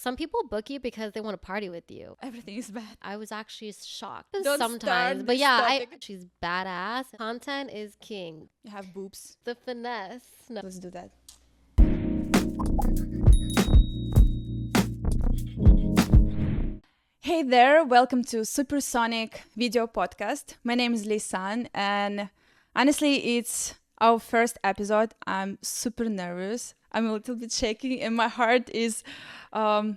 Some people book you because they want to party with you. Everything is bad. I was actually shocked Don't sometimes. start But this yeah, topic. she's badass. Content is king. You have boobs. The finesse. No. Let's do that. Hey there, welcome to Supersonic video podcast. My name is Leisan, and honestly, it's our first episode. I'm super nervous. I'm a little bit shaking, and my heart is, what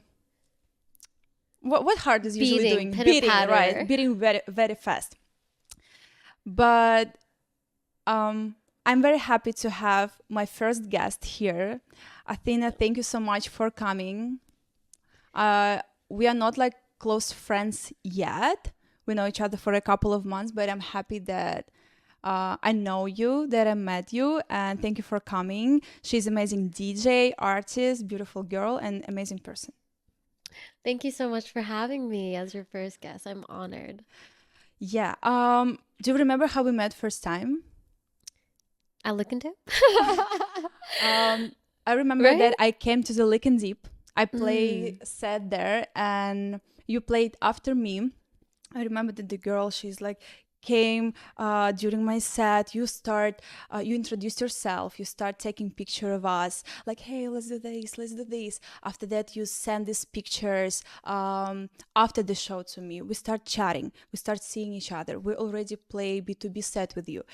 heart is usually Beating, doing? pitter-patter. Right? Beating very, very fast. But I'm very happy to have my first guest here, Athena. Thank you so much for coming. We are not like close friends yet. We know each other for a couple of months, but I'm happy that I know you, that I met you, and thank you for coming. She's an amazing DJ, artist, beautiful girl, and amazing person. Thank you so much for having me as your first guest. I'm honored. Yeah. Do you remember how we met first time? I look into. I remember Right? that I came to the Lick and Deep. I sat there, and you played after me. I remember that the girl, she's like, came during my set. You introduced yourself. You start taking picture of us, like, hey, let's do this. After that, you send these pictures after the show to me. We start chatting. We start seeing each other. We already play B2B set with you.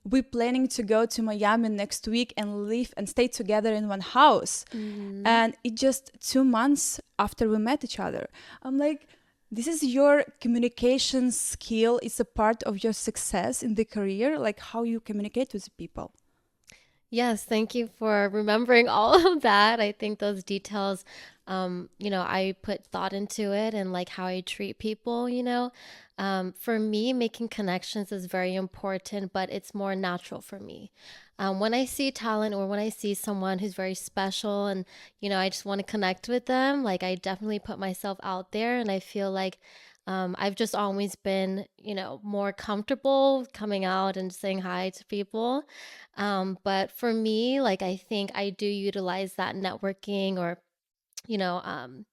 We're planning to go to Miami next week and live and stay together in one house. And it just 2 months after we met each other, I'm like, this is your communication skill. It's a part of your success in the career, like how you communicate with people. Yes, thank you for remembering all of that. I think those details, I put thought into it and like how I treat people, For me, making connections is very important, but it's more natural for me. When I see talent or when I see someone who's very special and, I just want to connect with them, like I definitely put myself out there and I feel like I've just always been, more comfortable coming out and saying hi to people. But for me, like I think I do utilize that networking or, you know, um,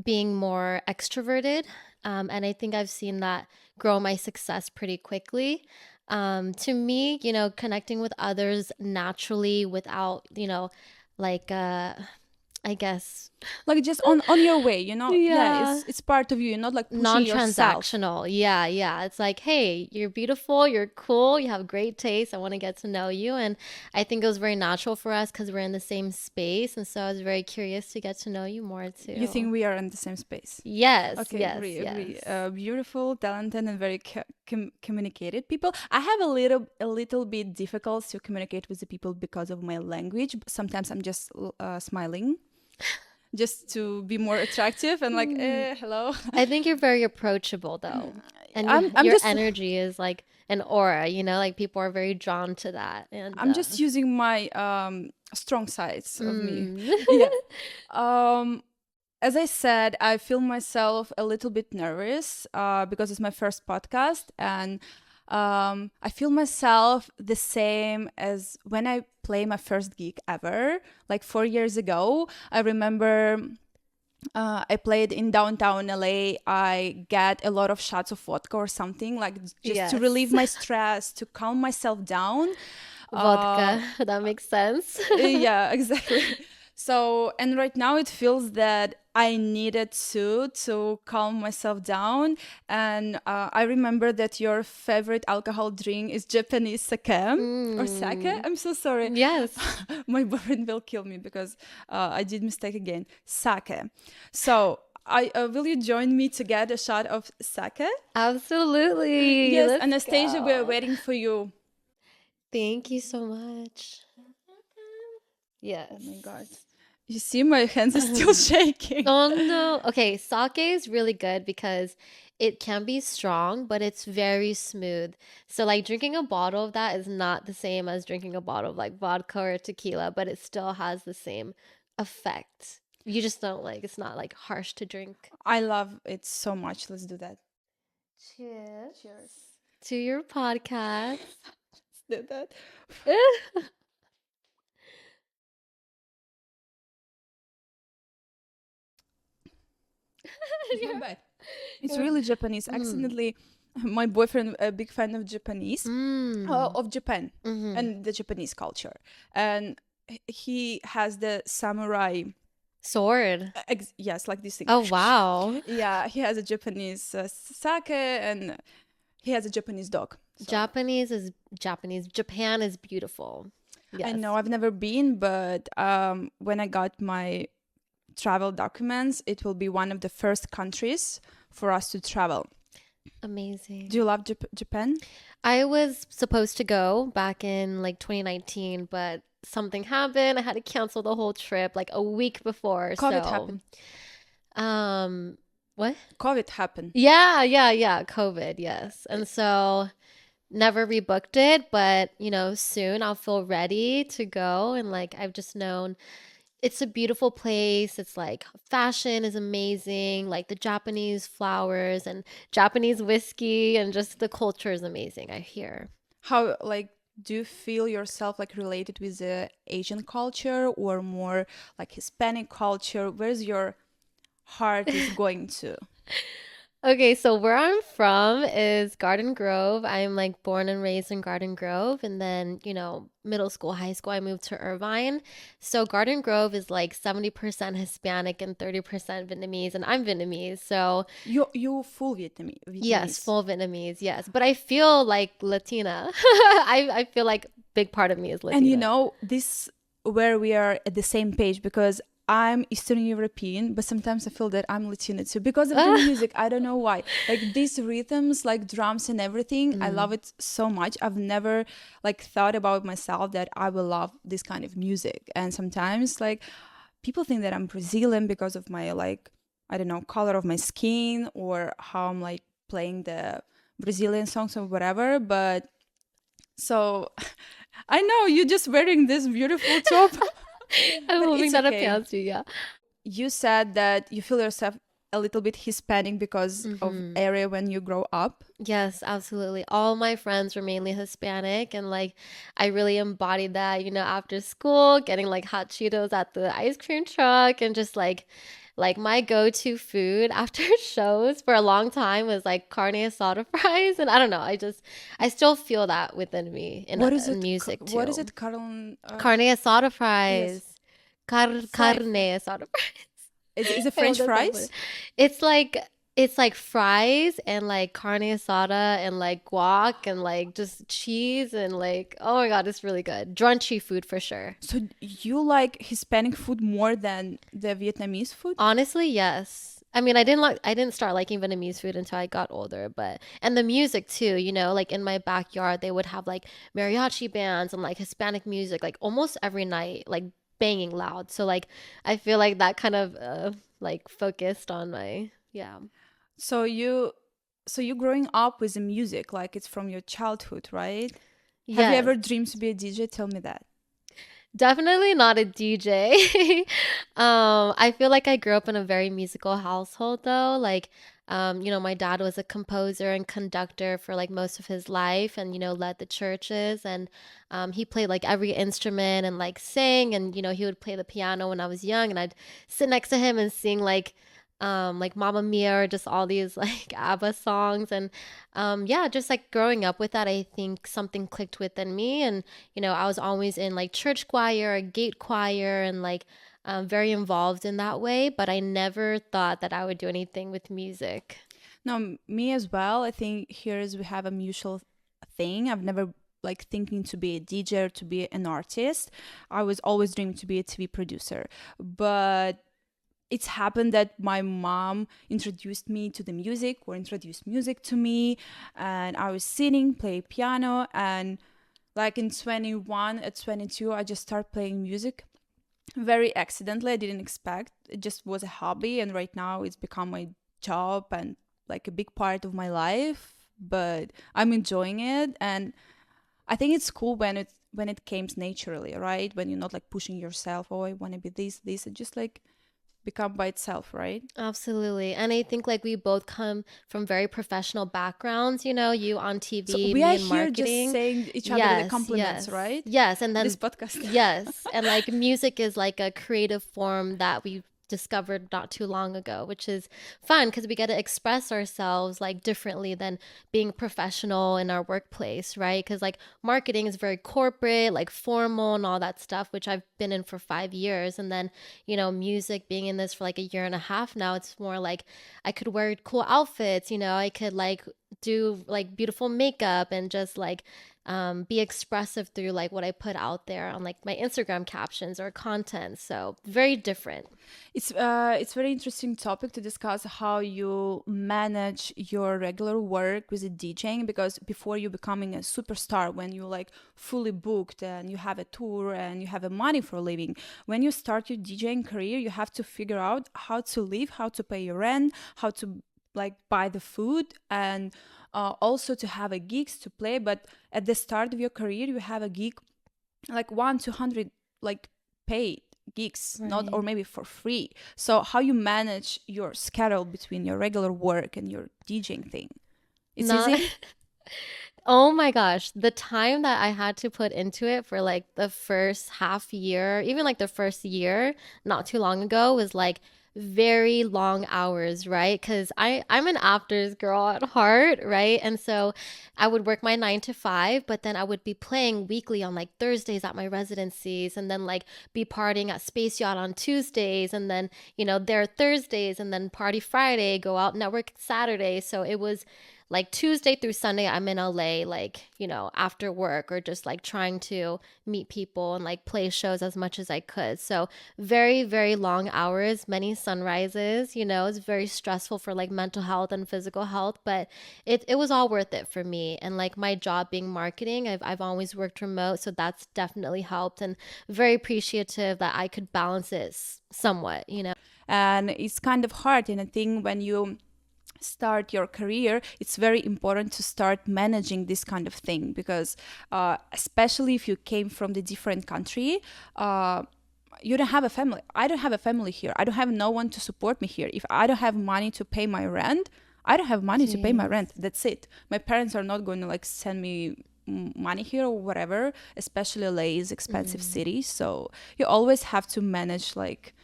being more extroverted. And I think I've seen that grow my success pretty quickly. To me, connecting with others naturally without, like, I guess, Like just on your way, Yeah, yeah, it's part of you. You're not like pushing yourself. non-transactional. Yeah. It's like, hey, you're beautiful, you're cool, you have great taste. I want to get to know you. And I think it was very natural for us because we're in the same space. And so I was very curious to get to know you more too. You think we are in the same space? Yes, Okay, yes, agree. yes. Beautiful, talented, and very communicated people. I have a little bit difficult to communicate with the people because of my language. Sometimes I'm just smiling, just to be more attractive and like, hello. I think you're very approachable though. And I'm your just energy is like an aura, like people are very drawn to that. And I'm just using my strong sides of me. mm. Yeah. As I said, I feel myself a little bit nervous because it's my first podcast, and I feel myself the same as when I play my first gig ever, like 4 years ago. I remember I played in downtown LA. I get a lot of shots of vodka or something, like just Yes. to relieve my stress, to calm myself down. Vodka, that makes sense. Yeah, exactly. So, and right now it feels that I needed to calm myself down. And I remember that your favorite alcohol drink is Japanese sake or sake. I'm so sorry. Yes. My boyfriend will kill me because I did mistake again. Sake. So, will you join me to get a shot of sake? Absolutely. Yes, Let's Anastasia, we're go. waiting for you. Thank you so much. Yes. Oh my God. You see, my hands are still shaking. Oh no. Okay, sake is really good because it can be strong, but it's very smooth. So like drinking a bottle of that is not the same as drinking a bottle of like vodka or tequila, but it still has the same effect. You just don't like it's not like harsh to drink. I love it so much. Let's do that. Cheers Cheers. to your podcast. Let's do that. It's not bad. It's really Japanese. Accidentally, my boyfriend a big fan of Japanese, of Japan and the Japanese culture, and he has the samurai Sword. yes, like this thing. Oh, wow. Yeah, he has a Japanese sake, and he has a Japanese dog. So. Japanese. Japan is beautiful. Yes. I know I've never been, but when I got my travel documents, it will be one of the first countries for us to travel. Amazing. Do you love Japan? I was supposed to go back in like 2019, but something happened. I had to cancel the whole trip like a week before. COVID happened. What? COVID happened. Yeah. COVID, yes. And so never rebooked it, but soon I'll feel ready to go. And like I've just known it's a beautiful place. It's like fashion is amazing, like the Japanese flowers and Japanese whiskey, and just the culture is amazing, I hear. How, like, do you feel yourself like related with the Asian culture or more like Hispanic culture? Where's your heart is going to? Okay, so where I'm from is Garden Grove. I'm like born and raised in Garden Grove. And then, middle school, high school, I moved to Irvine. So Garden Grove is like 70% Hispanic and 30% Vietnamese. And I'm Vietnamese. So you full Vietnamese? yes, full Vietnamese, yes. But I feel like Latina. I feel like big part of me is Latina. And this where we are at the same page, because I'm Eastern European, but sometimes I feel that I'm Latina too because of the music. I don't know why. Like these rhythms, like drums and everything, I love it so much. I've never like thought about myself that I will love this kind of music. And sometimes like people think that I'm Brazilian because of my like, I don't know, color of my skin or how I'm like playing the Brazilian songs or whatever. But so I know you're just wearing this beautiful top. I'm moving that up past you, yeah. You said that you feel yourself a little bit Hispanic because of area when you grow up. Yes, absolutely. All my friends were mainly Hispanic, and like I really embodied that, after school, getting like hot Cheetos at the ice cream truck, and just like my go-to food after shows for a long time was like carne asada fries, and I don't know, I still feel that within me in music too. What is it? Carne asada fries. Yes. Carne asada fries. Is it French fries? It's like fries and like carne asada and like guac and like just cheese and like, oh my God, it's really good. Drunchy food for sure. So you like Hispanic food more than the Vietnamese food? Honestly, yes. I mean, I didn't start liking Vietnamese food until I got older, and the music too, like in my backyard, they would have like mariachi bands and like Hispanic music, like almost every night, like banging loud. So like, I feel like that kind of like focused on my, yeah. So you growing up with the music, like it's from your childhood, right? Yes. Have you ever dreamed to be a DJ? Tell me that. Definitely not a DJ. I feel like I grew up in a very musical household though. Like, my dad was a composer and conductor for like most of his life and, led the churches, and he played like every instrument and like sang, and, he would play the piano when I was young, and I'd sit next to him and sing like Mamma Mia or just all these like ABBA songs. And just like growing up with that, I think something clicked within me. And, I was always in like church choir or gate choir and like very involved in that way. But I never thought that I would do anything with music. No, me as well. I think we have a mutual thing. I've never like thinking to be a DJ or to be an artist. I was always dreaming to be a TV producer. But it's happened that my mom introduced me to the music or introduced music to me, and I was singing, play piano, and like in 21 at 22 I just started playing music very accidentally. I didn't expect. It just was a hobby, and right now it's become my job and like a big part of my life, but I'm enjoying it. And I think it's cool when it comes naturally, right? When you're not like pushing yourself, oh, I want to be this, it just like become by itself, right? Absolutely. And I think like we both come from very professional backgrounds, you on TV, so we me are in here marketing. Just saying each other the compliments, yes, right? Yes. And then this podcast. Yes. And like music is like a creative form that we discovered not too long ago, which is fun because we get to express ourselves like differently than being professional in our workplace, right? Because like marketing is very corporate, like formal and all that stuff, which I've been in for 5 years. And then, music, being in this for like a year and a half now, it's more like I could wear cool outfits, I could like do like beautiful makeup and just like be expressive through like what I put out there on like my Instagram captions or content. So very different. It's very interesting topic to discuss how you manage your regular work with the DJing, because before you becoming a superstar, when you like fully booked and you have a tour and you have a money for a living, when you start your DJing career, you have to figure out how to live, how to pay your rent, how to like buy the food, and also to have a gigs to play. But at the start of your career, you have a gig like 1-200 like paid gigs, not, or Right. maybe for free. So how you manage your schedule between your regular work and your DJing thing? It's Not, easy. oh my gosh, the time that I had to put into it for like the first half year, even like the first year, not too long ago, was like very long hours, right? Because I'm an afters girl at heart, right? And so I would work my 9 to 5, but then I would be playing weekly on like Thursdays at my residencies, and then like be partying at Space Yacht on Tuesdays, and then there Thursdays, and then party Friday, go out network Saturday. So it was like Tuesday through Sunday, I'm in LA, like, after work, or just like trying to meet people and like play shows as much as I could. So very, very long hours, many sunrises, it's very stressful for like mental health and physical health, but it was all worth it for me. And like my job being marketing, I've always worked remote. So that's definitely helped, and very appreciative that I could balance it somewhat. And it's kind of hard, and I think when you start your career, it's very important to start managing this kind of thing, because especially if you came from the different country, you don't have a family. I don't have a family here. I don't have no one to support me here. If I don't have money to pay my rent, I don't have money to pay my Jeez. rent. That's it. My parents are not going to like send me money here or whatever, especially LA is expensive Mm. city, so you always have to manage like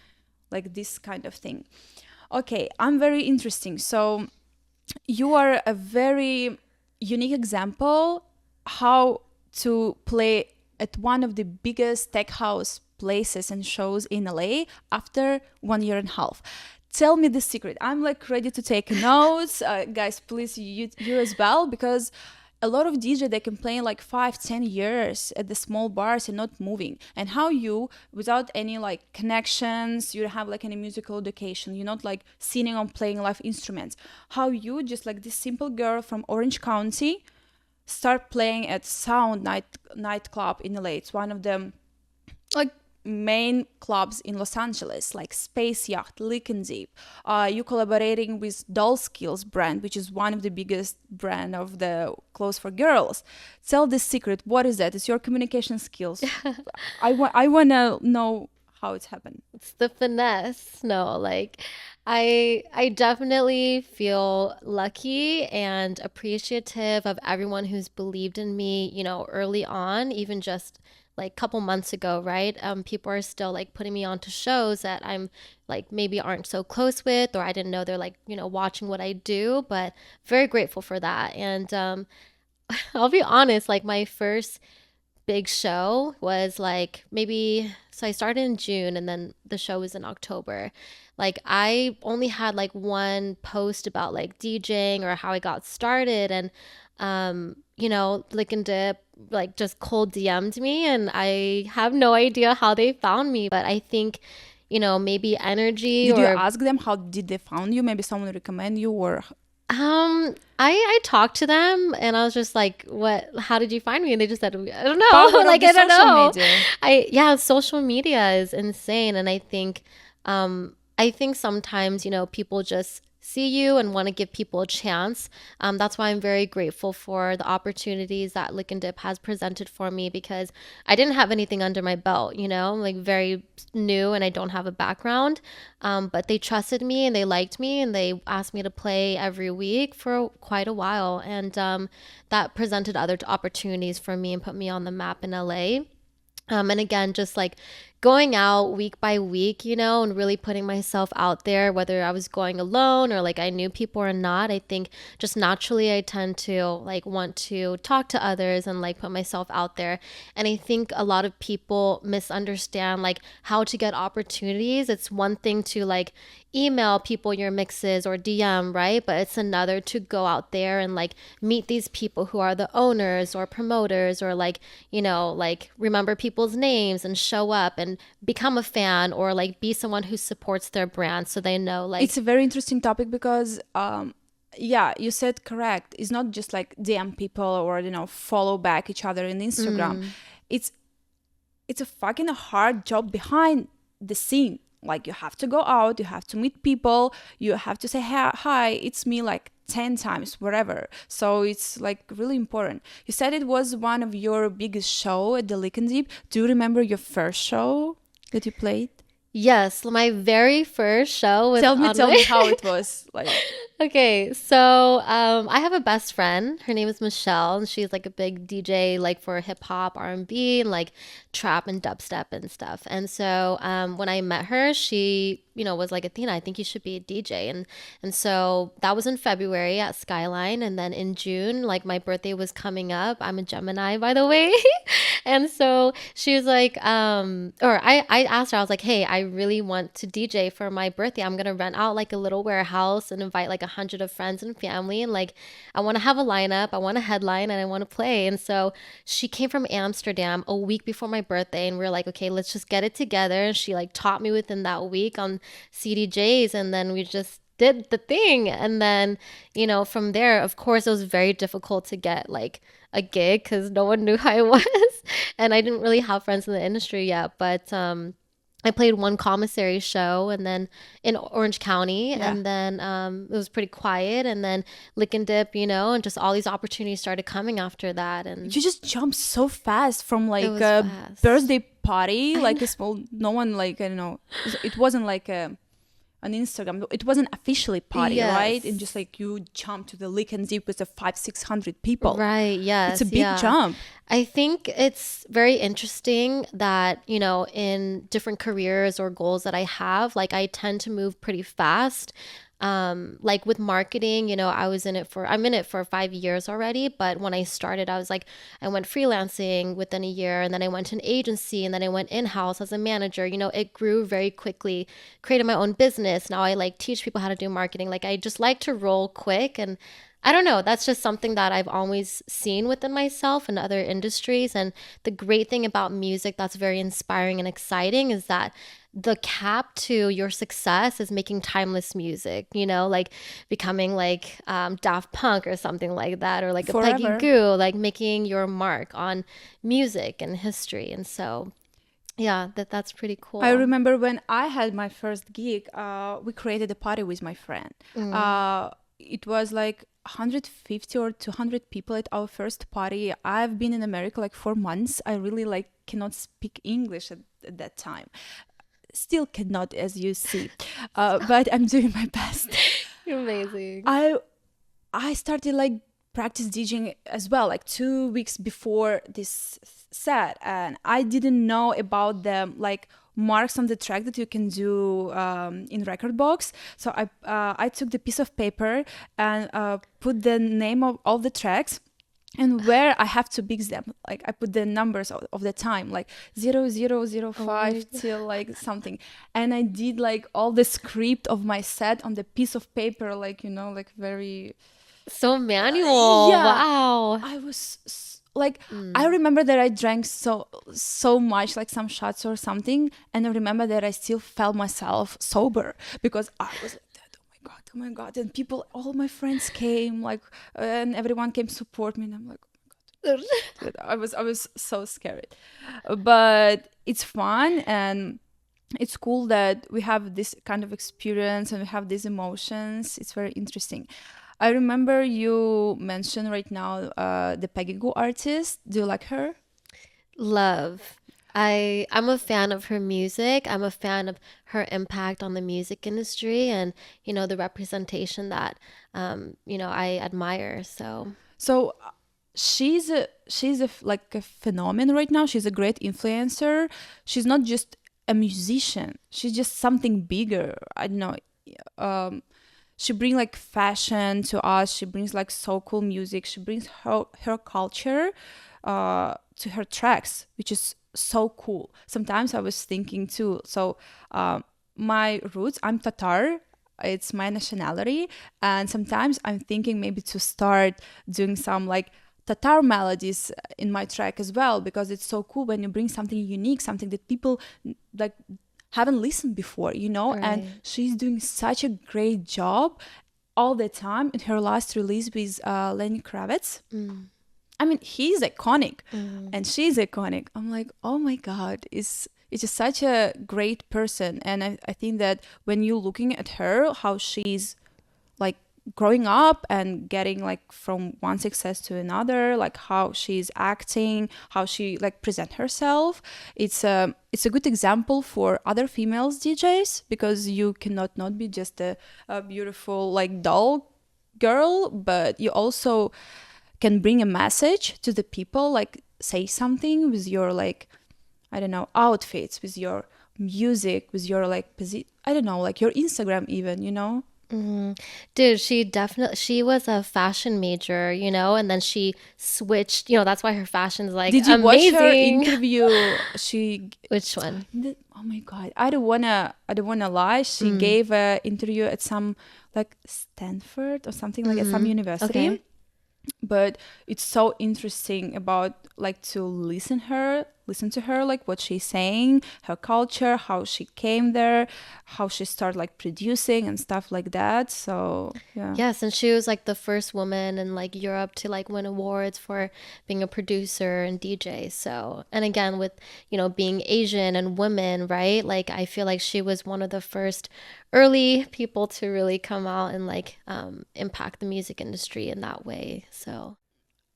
this kind of thing. Okay, I'm very interesting. So you are a very unique example how to play at one of the biggest tech house places and shows in LA after 1 year and a half. Tell me the secret. I'm like ready to take notes. Guys, please, you as well, because a lot of DJ, they can play like 5-10 years at the small bars and not moving. And how you, without any like connections, you don't have like any musical education, you're not like singing or playing live instruments, how you, just like this simple girl from Orange County, start playing at Sound nightclub in LA. It's one of them like main clubs in Los Angeles, like Space Yacht, Lick and Zip. You collaborating with Doll Skills brand, which is one of the biggest brand of the clothes for girls. Tell the secret. What is that? It's your communication skills. I wanna know how it's happened. It's the finesse. No, like I definitely feel lucky and appreciative of everyone who's believed in me, early on, even just like a couple months ago, right? People are still like putting me onto shows that I'm like maybe aren't so close with, or I didn't know they're like, watching what I do, but very grateful for that. And I'll be honest, like my first big show was like maybe, so I started in June and then the show was in October. Like I only had like one post about like DJing or how I got started, and Lick and Dip like just cold DM'd me, and I have no idea how they found me, but I think maybe energy Did you or ask them how did they found you? Maybe someone recommend you, or I talked to them and I was just like, "What? How did you find me?" And they just said, "I don't know." power of Like the I don't social know. media. Yeah, social media is insane, and I think sometimes people just see you and want to give people a chance. That's why I'm very grateful for the opportunities that Lick and Dip has presented for me, because I didn't have anything under my belt. I'm like very new and I don't have a background. But they trusted me and they liked me and they asked me to play every week for quite a while. And that presented other opportunities for me and put me on the map in LA. And again, just like going out week by week, and really putting myself out there, whether I was going alone or like I knew people or not, I think just naturally I tend to like want to talk to others and like put myself out there. And I think a lot of people misunderstand like how to get opportunities. It's one thing to like email people your mixes or DM, right? But it's another to go out there and like meet these people who are the owners or promoters, or like, like remember people's names and show up and become a fan, or like be someone who supports their brand so they know like It's a very interesting topic because yeah, you said correct. It's not just like DM people or follow back each other in Instagram. It's a fucking hard job behind the scene. Like you have to go out, you have to meet people, you have to say hi, it's me like 10 times, whatever. So it's like really important. You said it was one of your biggest show at the Lick and Deep. Do you remember your first show that you played? Yes, my very first show was Tell me how it was like. Okay, so I have a best friend. Her name is Michelle, and she's like a big DJ, like for hip hop, R&B, and like trap and dubstep and stuff. And so when I met her, she, was like, Athena, I think you should be a DJ. And so that was in February at Skyline, and then in June, like my birthday was coming up. I'm a Gemini, by the way. And so she was like, or I asked her, I was like, hey, I really want to DJ for my birthday. I'm gonna rent out like a little warehouse and invite like 100 of friends and family, and like I want to have a lineup, I want to headline, and I want to play. And so she came from Amsterdam a week before my birthday, and we are like, okay, let's just get it together. And she like taught me within that week on CDJs, and then we just did the thing. And then from there, of course, it was very difficult to get like a gig because no one knew who I was and I didn't really have friends in the industry yet. But I played one commissary show, and then in Orange County, and then it was pretty quiet, and then Lick and Dip, and just all these opportunities started coming after that. And you just jumped so fast from like a fast. birthday party, like a small, no one, like, I don't know, it wasn't like an Instagram, it wasn't officially party, right? And just like you jump to the Lick and Zip with the 500-600 people, right? Yes, it's a big jump. I think it's very interesting that in different careers or goals that I have, like I tend to move pretty fast. Like with marketing, I'm in it for 5 years already, but when I started, I was like, I went freelancing within a year, and then I went to an agency, and then I went in-house as a manager. It grew very quickly, created my own business. Now I like teach people how to do marketing. Like I just like to roll quick, and I don't know, that's just something that I've always seen within myself and other industries. And the great thing about music that's very inspiring and exciting is that the cap to your success is making timeless music, like becoming like Daft Punk or something like that, or like Forever. a Peggy Goo, like making your mark on music and history. And so yeah, that's pretty cool. I remember when I had my first gig, we created a party with my friend. It was like 150 or 200 people at our first party. I've been in America like 4 months. I really like cannot speak English at that time. Still cannot, as you see, but I'm doing my best. You're amazing. I started like practice DJing as well, like 2 weeks before this set, and I didn't know about the like marks on the track that you can do in record box. So I took the piece of paper and put the name of all the tracks and where I have to mix them. Like I put the numbers of the time, like 0005 till like something. And I did like all the script of my set on the piece of paper, like, like very... So manual. Yeah. Wow. I was like, I remember that I drank so much, like some shots or something. And I remember that I still felt myself sober because I was like, oh my God. And all my friends came, like, and everyone came support me. And I'm like, oh my God. I was so scared. But it's fun, and it's cool that we have this kind of experience and we have these emotions. It's very interesting. I remember you mentioned right now the Peggy Goo artist. Do you like her? Love. I'm a fan of her music. I'm a fan of her impact on the music industry, and the representation that I admire. So she's like a phenomenon right now. She's a great influencer. She's not just a musician. She's just something bigger. I don't know. She brings like fashion to us. She brings like so cool music. She brings her culture to her tracks, which is so cool. Sometimes I was thinking too. So my roots, I'm Tatar. It's my nationality, and sometimes I'm thinking maybe to start doing some like Tatar melodies in my track as well, because it's so cool when you bring something unique, something that people like haven't listened before, you know. Right. And she's doing such a great job all the time. In her last release with Lenny Kravitz, I mean, he's iconic and she's iconic. I'm like, oh my god, it's just such a great person. And I think that when you're looking at her, how she's like growing up and getting like from one success to another, like how she's acting, how she like present herself, it's a good example for other females DJs, because you cannot not be just a beautiful like doll girl, but you also can bring a message to the people, like say something with your like, I don't know, outfits, with your music, with your like I don't know, like your Instagram even, you know. Dude, she was a fashion major, you know, and then she switched, you know, that's why her fashion's like Did you watch her amazing. interview? She Which one? oh my god, I don't wanna lie. She gave a interview at some like Stanford or something, like at some university. Okay. But it's so interesting about like to listen to her, like what she's saying, her culture, how she came there, how she started like producing and stuff like that. So yeah. Yes, and she was like the first woman in like Europe to like win awards for being a producer and DJ. So, and again with, you know, being Asian and women, right? Like I feel like she was one of the first early people to really come out and like impact the music industry in that way. So,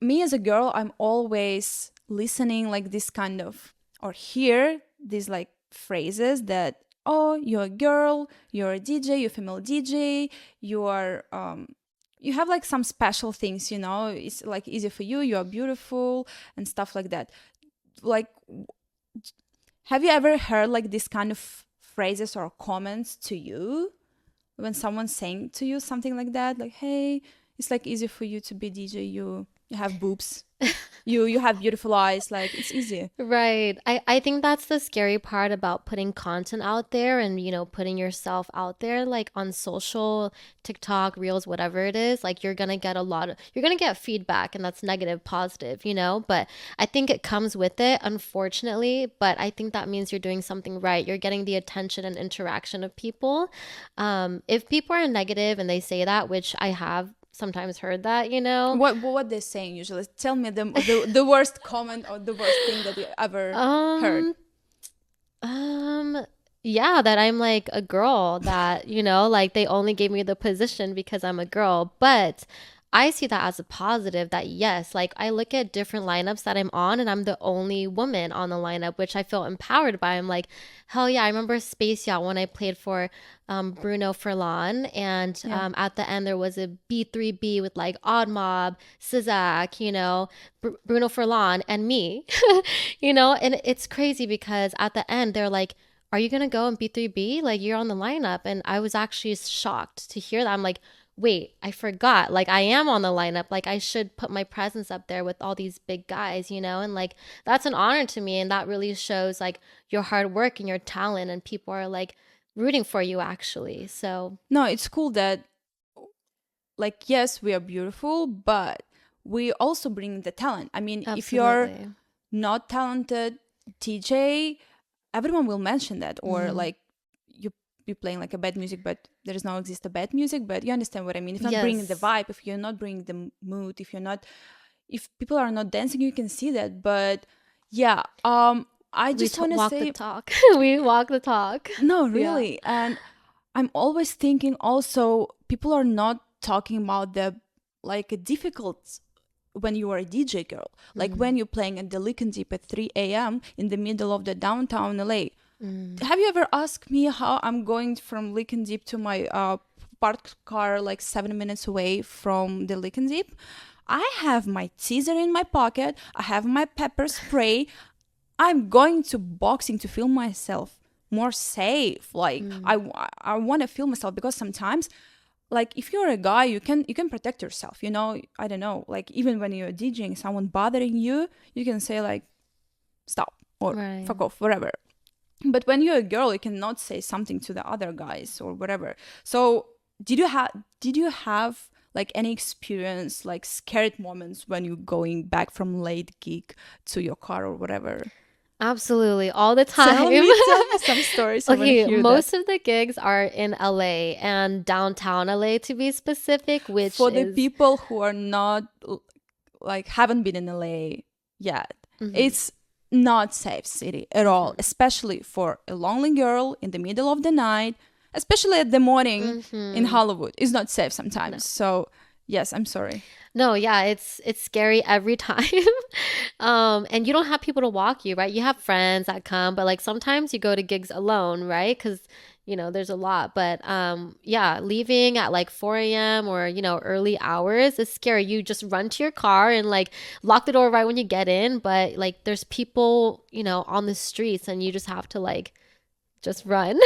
Me as a girl, I'm always listening like this kind of, or hear these like phrases that, oh, you're a girl, you're a DJ, you're a female DJ, you are you have like some special things, you know, it's like easy for you, you are beautiful and stuff like that. Like, have you ever heard like this kind of phrases or comments to you when someone's saying to you something like that, like, hey, it's like easy for you to be DJ, you have boobs, you have beautiful eyes, like it's easy. right. I think that's the scary part about putting content out there and, you know, putting yourself out there like on social, TikTok, Reels, whatever it is. Like you're gonna get feedback and that's negative, positive, you know, but I think it comes with it, unfortunately. But I think that means you're doing something right. You're getting the attention and interaction of people. If people are negative and they say that, which I have sometimes heard that, you know. What they're saying usually? Tell me the worst comment or the worst thing that you ever heard. Um, yeah, that I'm like a girl that, you know, like they only gave me the position because I'm a girl. But I see that as a positive that yes, like I look at different lineups that I'm on and I'm the only woman on the lineup, which I feel empowered by. I'm like, hell yeah, I remember Space Yacht when I played for Bruno Furlan. And Yeah. at the end, there was a B3B with like Odd Mob, Sizak, you know, Bruno Furlan, and me, you know, and it's crazy because at the end, they're like, are you gonna go in B3B? Like you're on the lineup. And I was actually shocked to hear that. I'm like, wait, I forgot. Like I am on the lineup. Like I should put my presence up there with all these big guys, you know? And like that's an honor to me. And that really shows like your hard work and your talent. And people are like rooting for you actually. So No, it's cool that like yes, we are beautiful, but we also bring the talent. I mean, if you're absolutely. not talented DJ, everyone will mention that, or like you be playing like a bad music, but there is no exist a bad music. But you understand what I mean. If you're not bringing the Yes. vibe, if you're not bringing the mood, if people are not dancing, you can see that. But yeah, I We just want to walk the say talk. We walk the talk. no, Yeah. really. And I'm always thinking also people are not talking about the like difficult when you are a DJ girl, like when you're playing at the Lick and Deep at 3 a.m. in the middle of the downtown LA. Have you ever asked me how I'm going from Lick and Deep to my parked car like 7 minutes away from the Lick and Deep? I have my teaser in my pocket. I have my pepper spray. I'm going to boxing to film myself. more safe. Like I want to feel myself, because sometimes, like, if you're a guy, you can protect yourself, you know. I don't know, like, even when you're DJing, someone bothering you, you can say like stop or Right. fuck off, whatever. But when you're a girl, you cannot say something to the other guys or whatever. So did you have like any experience, like scared moments when you're going back from late gig to your car or whatever? Absolutely, all the Tell time. me some stories. I want to Okay, hear that. most of the gigs are in LA and downtown LA to be specific, which For the is people who are not, like, haven't been in LA yet, it's not safe city at all, especially for a lonely girl in the middle of the night, especially at the morning in Hollywood. It's not safe sometimes. So yes, I'm sorry. no, yeah, it's scary every time. And you don't have people to walk you, right? You have friends that come, but like sometimes you go to gigs alone, right? Because there's a lot. But yeah, leaving at like 4 a.m. or early hours is scary. You just run to your car and like lock the door right when you get in, but like there's people on the streets, and you just have to like just run.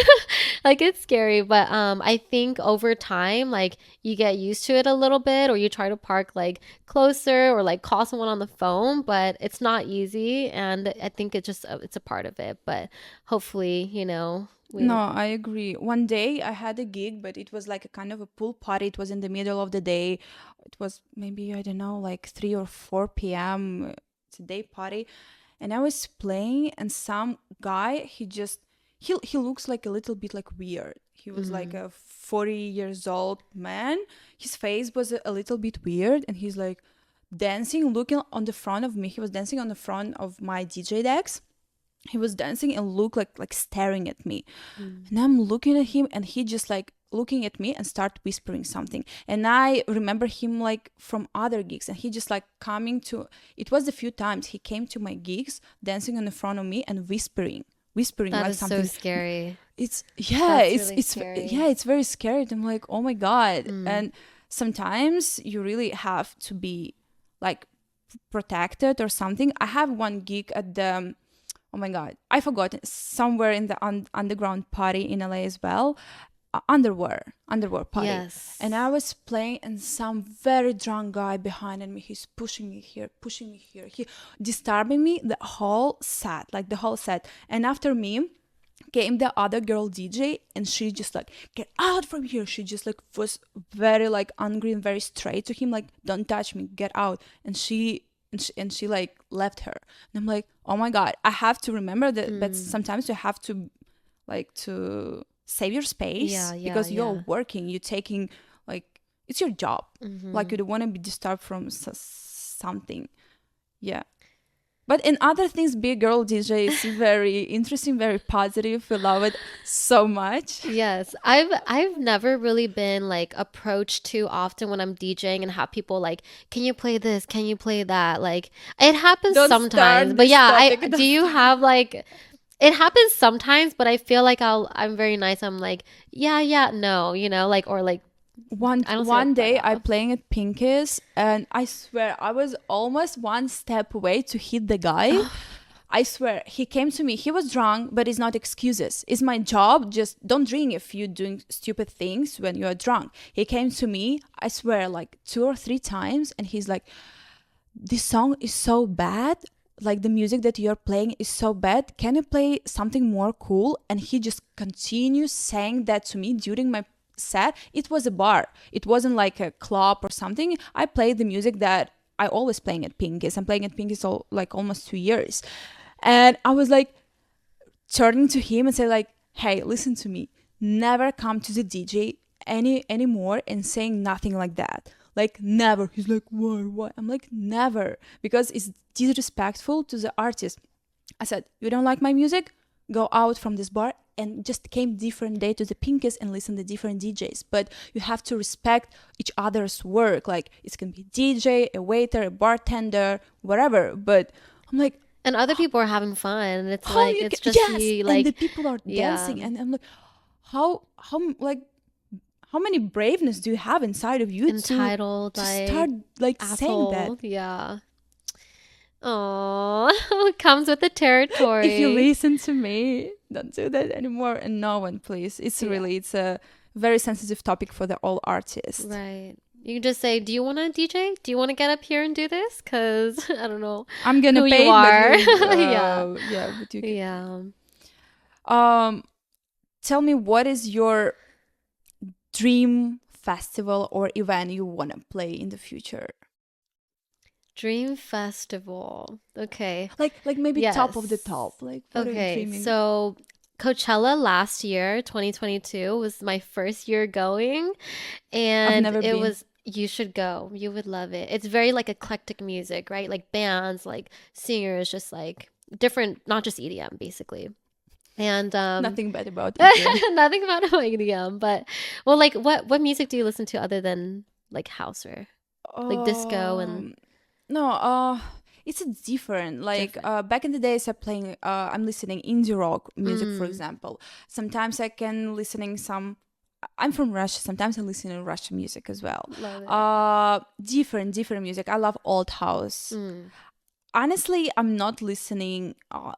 Like it's scary, but I think over time, like you get used to it a little bit, or you try to park like closer or like call someone on the phone, but it's not easy, and I think it's a part of it, but hopefully, we No, I agree. One day I had a gig, but it was like a kind of a pool party. It was in the middle of the day. It was maybe, I don't know, like 3 or 4 p.m. It's a day party. And I was playing, and some guy, he looks like a little bit like weird. He was like a 40 years old man. His face was a little bit weird, and he's like dancing, looking on the front of me. He was dancing on the front of my DJ decks. He was dancing and looked like staring at me. And I'm looking at him, and he just like looking at me and start whispering something. And I remember him like from other gigs, and he just like coming to, it was a few times he came to my gigs dancing in the front of me and whispering that like is so something. scary. It's That's really scary. yeah, it's very scary. I'm like, oh my god. And sometimes you really have to be like protected or something. I have one gig at the, oh my god, I forgot, somewhere in the underground party in LA as well, underwear party. Yes. And I was playing, and some very drunk guy behind me, he's pushing me here, he disturbing me the whole set. And after me came the other girl DJ, and she just like, get out from here. She just like was very like angry and very straight to him, like, don't touch me, get out. And she like left her. And I'm like, oh my god, I have to remember that. But sometimes you have to like to save your space, because you're working, you're taking, like, it's your job. Like, you don't want to be disturbed from something. Yeah. But in other things, Big Girl DJ is very interesting, very positive. We love it so much. Yes, I've never really been like approached too often when I'm DJing and have people like, can you play this? Can you play that? Like it happens Don't sometimes, start but this yeah, topic. do you have like, it happens sometimes, but I feel like I'm very nice. I'm like, yeah, no, like, or like, I don't say One like day that I off. playing at Pinky's, and I swear I was almost one step away to hit the guy. I swear, he came to me. He was drunk, but it's not excuses. It's my job. Just don't drink if you're doing stupid things when you're drunk. He came to me, I swear, like 2 or 3 times, and he's like, this song is so bad. Like, the music that you're playing is so bad. Can you play something more cool? And he just continues saying that to me during my set. It was a bar. It wasn't like a club or something. I played the music that I always playing at Pinky's. I'm playing at Pinky's like almost 2 years. And I was like turning to him and say like, hey, listen to me. Never come to the DJ anymore and saying nothing like that. Like, never. He's like, why? I'm like, never. Because it's disrespectful to the artist. I said, you don't like my music? Go out from this bar, and just came different day to the Pinkies and listen to different DJs. But you have to respect each other's work. Like, it can be DJ, a waiter, a bartender, whatever. But I'm like, And other people are having fun, and it's how like you it's can, just yes, you and like, the people are yeah. dancing, and I'm like, how many braveness do you have inside of you Entitled, to like start like saying that? asshole. Yeah. Oh, comes with the If you territory. listen to me, don't do that anymore. And no one, please. Yeah, It's a very sensitive topic for the all artists. right. You can just say, "Do you want to DJ? Do you want to get up here and do this?" Because I don't know I'm gonna who you pay it, but are. you, Yeah, yeah, but you can. yeah. Um, Tell me, what is your dream festival or event you wanna play in the future? Dream Festival. Okay. Like maybe top of the Yes. top. Like what are you Okay. dreaming? So Coachella last year, 2022, was my first year going, I've and never it been. was, you should go. You would love it. It's very like eclectic music, right? Like bands, like singers, just like different, not just EDM, basically. And Nothing bad about EDM. nothing about EDM, but well, like what music do you listen to other than like house or like disco and Um, no, it's different. Like different? back in the days, I'm listening indie rock music, for Mm, example. Sometimes I can listening some. I'm from Russia. Sometimes I listen to Russian music as well. love it. Different music. I love old house. Mm. Honestly, I'm not listening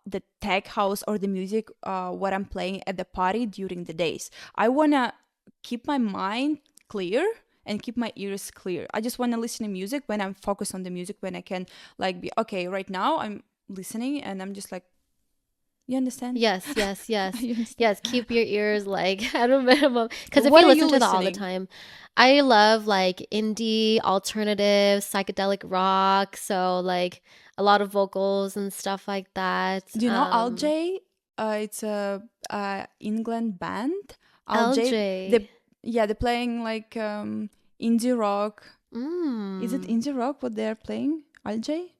the tech house or the music what I'm playing at the party during the days. I wanna keep my mind clear and keep my ears clear. I just wanna listen to music when I'm focused on the music, when I can like be okay. Right now, I'm listening and I'm just like, you understand? Yes, yes, yes. You understand? Yes, keep your ears like at a minimum. Because if What you are you listen to that all the listening? time, I love like indie, alternative, psychedelic rock. So like a lot of vocals and stuff like that. Do you know Al-J? It's a England band. Al-J, LJ. they yeah, they're playing like indie rock. Is it Mm. indie rock what they're playing? Al-J?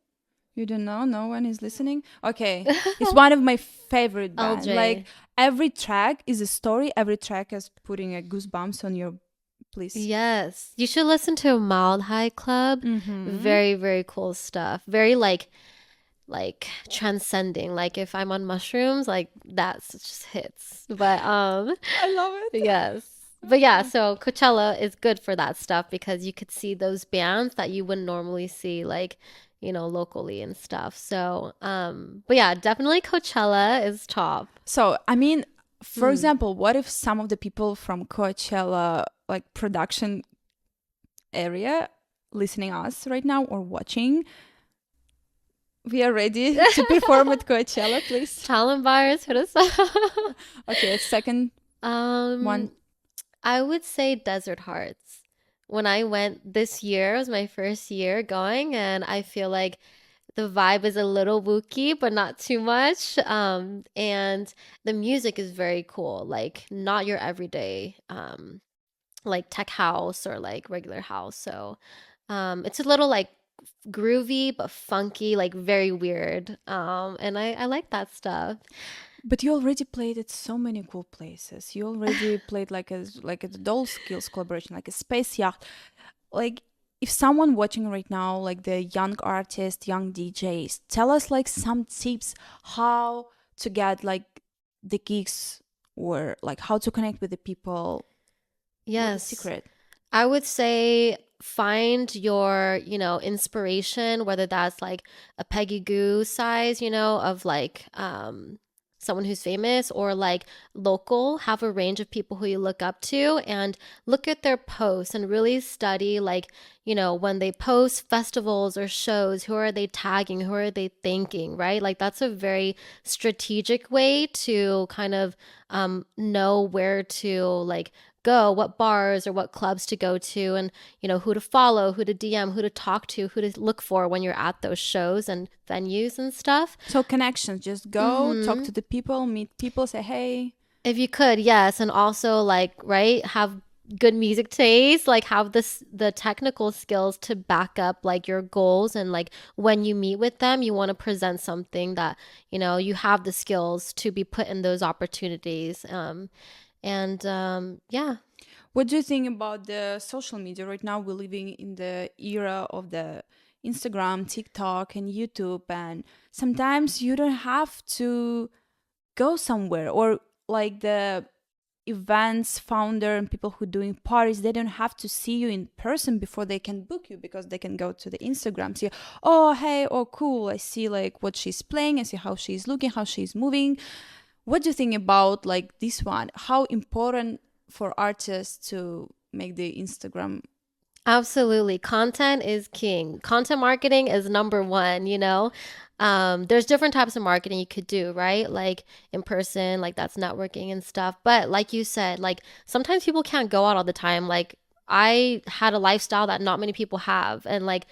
You don't know? No one is listening? Okay. It's one of my favorite band. Like LJ. every track is a story. Every track is putting a goosebumps on your please. Yes. You should listen to Mild High Club. Mm-hmm. Very, very cool stuff. Very like transcending. Like if I'm on mushrooms, like that's just hits. But I love it. yes. But yeah, so Coachella is good for that stuff because you could see those bands that you wouldn't normally see like, locally and stuff. So, but yeah, definitely Coachella is top. So, I mean, for Mm. example, what if some of the people from Coachella, like production area, listening us right now or watching, we are ready to perform at Coachella, please. Talent buyers, hit us up. Okay, second one. Um, I would say Desert Hearts. When I went this year, it was my first year going, and I feel like the vibe is a little wooky, but not too much. And the music is very cool, like not your everyday like tech house or like regular house. So it's a little like groovy but funky, like very weird. And I like that stuff. But you already played at so many cool places. You already played like a Doll Skills collaboration, like a Space Yacht. Like if someone watching right now, like the young artists, young DJs, tell us like some tips how to get like the gigs or like how to connect with the people. What the Yes. secret? I would say find your, inspiration, whether that's like a Peggy Goo size, of like someone who's famous or like local, have a range of people who you look up to and look at their posts and really study like, when they post festivals or shows, who are they tagging, who are they thanking, right? Like that's a very strategic way to kind of know where to like go, what bars or what clubs to go to, and who to follow, who to DM, who to talk to, who to look for when you're at those shows and venues and stuff. So connections, just go talk Hmm. to the people, meet people, say hey. If you could, yes, and also like right, have good music taste, like have the technical skills to back up like your goals, and like when you meet with them, you want to present something that you have the skills to be put in those opportunities. And yeah. What do you think about the social media right now? We're living in the era of the Instagram, TikTok, and YouTube, and sometimes you don't have to go somewhere or like the events founder and people who doing parties, they don't have to see you in person before they can book you, because they can go to the Instagram, see, oh hey, oh cool, I see like what she's playing, I see how she's looking, how she's moving. What do you think about like this one? How important for artists to make the Instagram? Absolutely. Content is king. Content marketing is number one, you know? There's different types of marketing you could do, right? Like in person, like that's networking and stuff. But like you said, like sometimes people can't go out all the time. Like I had a lifestyle that not many people have. And like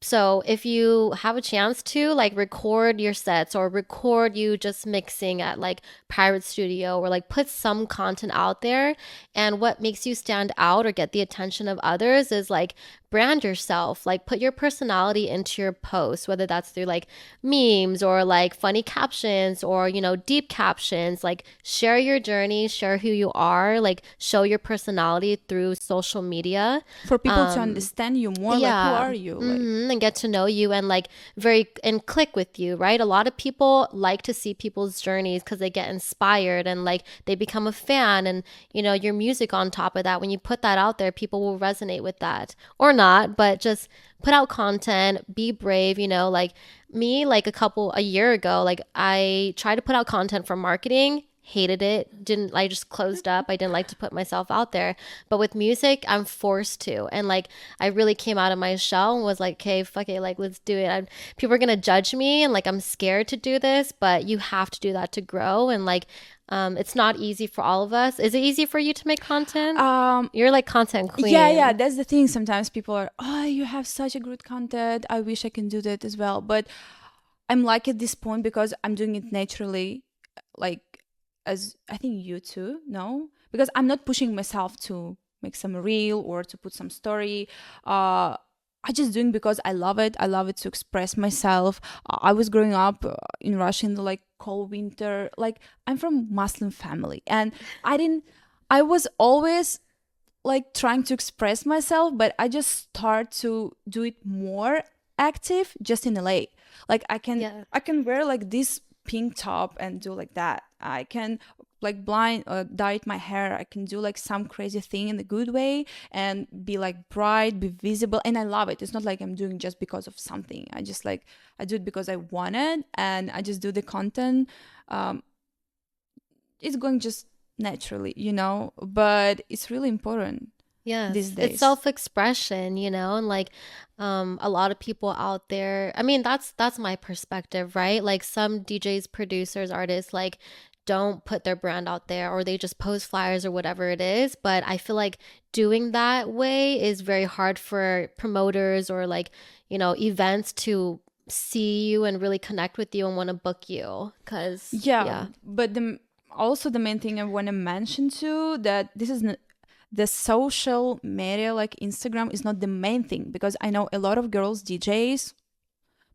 so if you have a chance to like record your sets or record you just mixing at like pirate studio or like put some content out there, and what makes you stand out or get the attention of others is like brand yourself, like put your personality into your posts, whether that's through like memes or like funny captions or deep captions. Like share your journey, share who you are, like show your personality through social media. For people to understand you more, like who Yeah. are you? Like, And get to know you and like and click with you, right? A lot of people like to see people's journeys because they get inspired and like they become a fan, and your music on top of that. When you put that out there, people will resonate with that or not, but just put out content, be brave, like me, like a year ago, like I tried to put out content for marketing, hated it, didn't, I just closed up. I didn't like to put myself out there. But with music, I'm forced to. And like I really came out of my shell and was like, okay, fuck it, like let's do it. People are gonna judge me and like I'm scared to do this, but you have to do that to grow. And like it's not easy for all of us. Is it easy for you to make content? You're like content queen. yeah, that's the thing. Sometimes people are, oh, you have such a good content, I wish I can do that as well. But I'm like at this point because I'm doing it naturally, like as I think you too, no? Because I'm not pushing myself to make some reel or to put some story. I just doing because I love it. I love it to express myself. I was growing up in Russia in the like cold winter. Like I'm from Muslim family, and I was always like trying to express myself, but I just start to do it more active just in LA. Like Yeah. I can wear like this pink top and do like that. I can like blind dye my hair. I can do like some crazy thing in a good way and be like bright, be visible, and I love it. It's not like I'm doing just because of something. I just like I do it because I want it, and I just do the content. It's going just naturally, but it's really important these Yes, it's days. self-expression, and like a lot of people out there. I mean, that's my perspective, right? Like some DJs, producers, artists like don't put their brand out there, or they just post flyers or whatever it is, but I feel like doing that way is very hard for promoters or like, events to see you and really connect with you and want to book you, 'cause Yeah, yeah. but also the main thing I want to mention too, that this is the social media like Instagram is not the main thing, because I know a lot of girls DJs,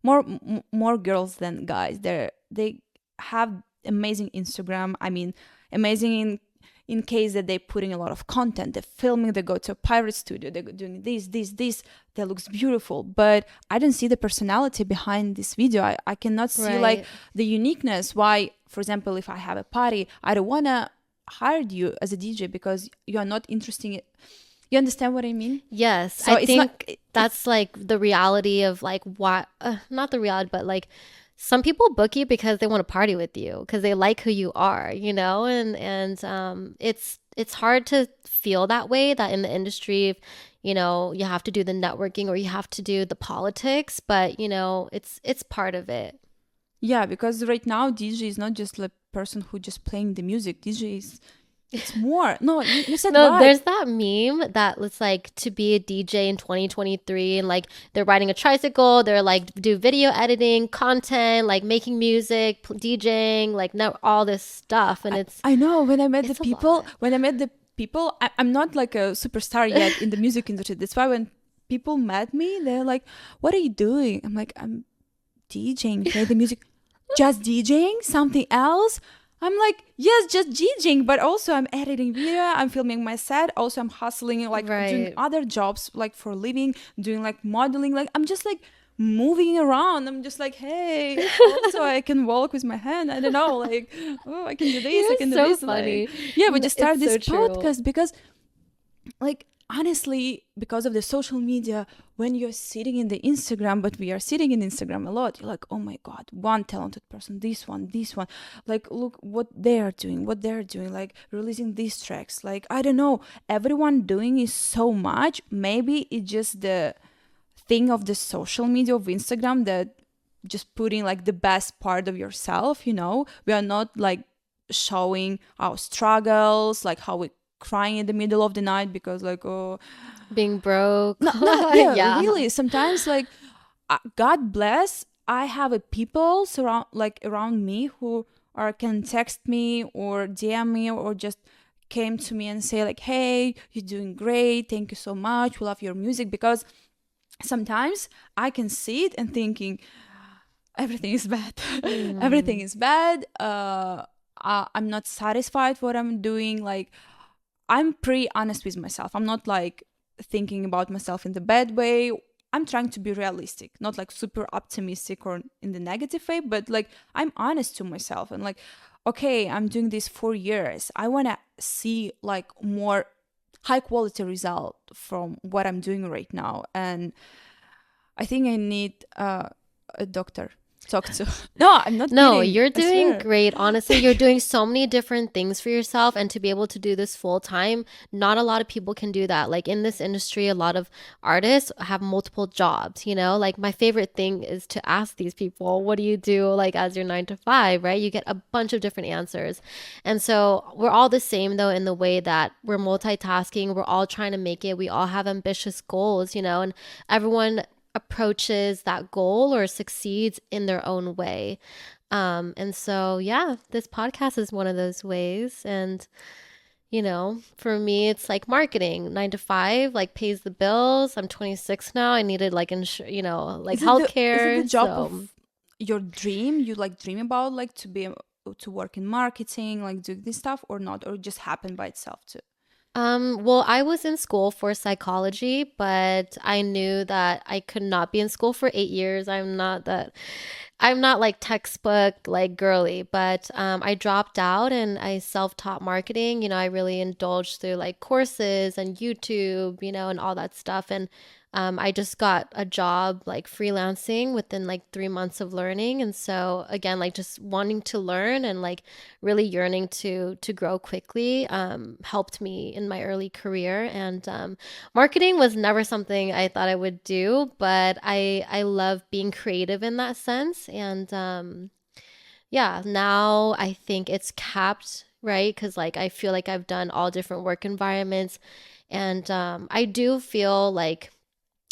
more girls than guys. They have amazing Instagram. I mean, amazing in case that they're putting a lot of content, they're filming, they go to a pirate studio, they're doing this, that looks beautiful, but I don't see the personality behind this video. I cannot see like Right. the uniqueness. Why, for example, if I have a party, I don't want to hire you as a DJ because you are not interested in, you understand what I mean? Yes, So I it's not think that's like the reality of like what, not the reality, but like some people book you because they want to party with you because they like who you are, and it's hard to feel that way, that in the industry, you have to do the networking or you have to do the politics, but it's part of it. yeah, because right now DJ is not just the person who just playing the music. DJ is, it's more. No, you said No, right. there's that meme that looks like to be a DJ in 2023, and like they're riding a tricycle, they're like do video editing, content, like making music, DJing, like no, all this stuff, and I know when I met the it's a people, lot. I'm not like a superstar yet in the music industry. That's why when people met me, they're like, "What are you doing?" I'm like, "I'm DJing, play the music." Just DJing? Something else? I'm like, yes, just DJing, but also I'm editing video, I'm filming my set, also I'm hustling, like doing Right. other jobs like for living, doing like modeling. Like I'm just like moving around. I'm just like, hey, also I can walk with my hand. I don't know, like, oh, I can do this, I You're can do so this. funny. Like, yeah, we just started It's this so true. podcast because, like, honestly, because of the social media, when you're sitting in the Instagram, but we are sitting in Instagram a lot, you're like, oh my God, one talented person, this one, like, look what they're doing, like releasing these tracks. Like, I don't know, everyone doing is so much. Maybe it's just the thing of the social media of Instagram that just putting like the best part of yourself, we are not like showing our struggles, like how we crying in the middle of the night because like, oh, Being broke. yeah, Yeah. really sometimes, like, God bless, I have a people around me who can text me or DM me or just came to me and say like, hey, you're doing great, thank you so much, we love your music. Because sometimes I can see it and thinking everything is bad. Everything is bad. I'm not satisfied what I'm doing. Like, I'm pretty honest with myself. I'm not like thinking about myself in the bad way. I'm trying to be realistic, not like super optimistic or in the negative way, but like I'm honest to myself and like, okay, I'm doing this for years. I want to see like more high quality result from what I'm doing right now. And I think I need a doctor talk to. No, I'm not No, kidding. you're I doing swear. great. Honestly, you're doing so many different things for yourself, and to be able to do this full time, not a lot of people can do that. Like in this industry, a lot of artists have multiple jobs, you know? Like my favorite thing is to ask these people, what do you do like as your 9 to 5, right? You get a bunch of different answers. And so we're all the same though in the way that we're multitasking, we're all trying to make it, we all have ambitious goals, you know, and everyone approaches that goal or succeeds in their own way. And so, yeah, this podcast is one of those ways. And, you know, for me, it's like marketing, 9 to 5, like pays the bills. I'm 26 now. I needed like, like Is it the healthcare. job So, of your dream? You like dream about like to work in marketing, like do this stuff or not, or it just happened by itself too? well, I was in school for psychology, but I knew that I could not be in school for 8 years. I'm not like textbook like girly, but I dropped out and I self-taught marketing. You know, I really indulged through like courses and YouTube, you know, and all that stuff. And I just got a job like freelancing within like 3 months of learning. And so again, like just wanting to learn and like really yearning to grow quickly helped me in my early career. And marketing was never something I thought I would do, but I love being creative in that sense. And yeah, now I think it's capped, right? Because like I feel like I've done all different work environments, and I do feel like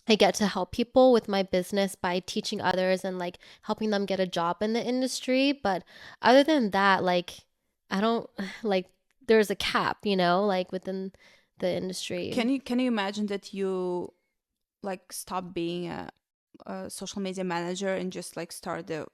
I get to help people with my business by teaching others and like helping them get a job in the industry. But other than that, like I don't like there's a cap, you know, like within the industry. Can you imagine that you like stop being a social media manager and just like start the